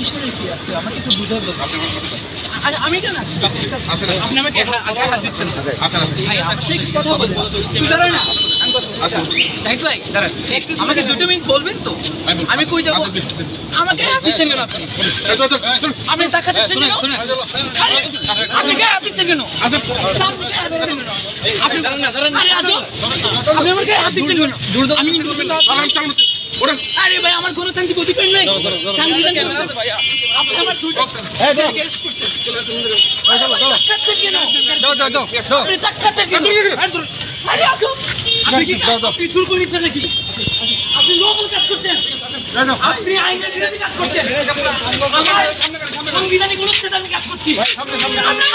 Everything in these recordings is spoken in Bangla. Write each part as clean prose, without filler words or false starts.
কিসের কি আছে আমাকে একটু বুঝাই বলুন। আমি কেন আপনি আমাকে আগে হাত দিচ্ছেন ভাই আপনি কি কথা বলছেন তুই দাঁড়ান না তাই ভাই দাঁড়ান আমাকে 2 মিনিট বলবেন তো আমি কই যাব আমাকে হাত দিচ্ছেন কেন আপনি টাকা দিচ্ছেন কেন আপনি কে হাত দিচ্ছেন কেন আপনি দাঁড়ান না দাঁড়ান আরে আজো আপনি আমাকে হাত দিচ্ছেন কেন আমি আরাম চালাচ্ছি আরে ভাই আমার গণতান্ত্রিক অধিকার নাই সাংবিধানিক আছে ভাই আপনি আমার কেস করতে আপনি টাকাচ্ছেন কেন আরে আজো আপনি কি চুর করে নিচ্ছেন নাকি আপনি লোকাল কাজ করছেন আপনি আইনের বিরোধী কাজ করছেন আমার সাংবিধানিক অনুচ্ছেদে আমি কাজ করছি আপনি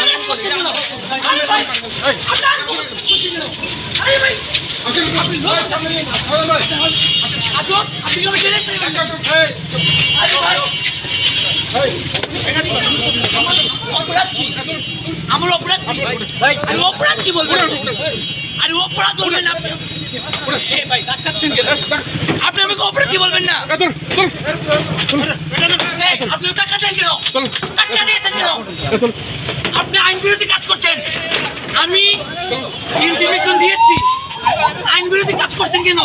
কাজ করছেন কেন আরে ভাই আরে ভাই আপনি লোকাল সামনে নিয়ে আজো আপনি কি আমাকে আরে ভাই আমার অপরাধ আরে অপরাধ কি বলবেন আরে অপরাধ বলবেন না ভাই ডাকাচ্ছেন কেন আপনি আমাকে অপরাধ কি বলবেন না আপনি ডাকাচ্ছেন কেন টাকা দিয়েছেন কেন আপনি আইন বিরোধী কাজ করছেন আমি ইন্টিমেশন দিয়েছি আইন বিরোধী কাজ করছেন কেন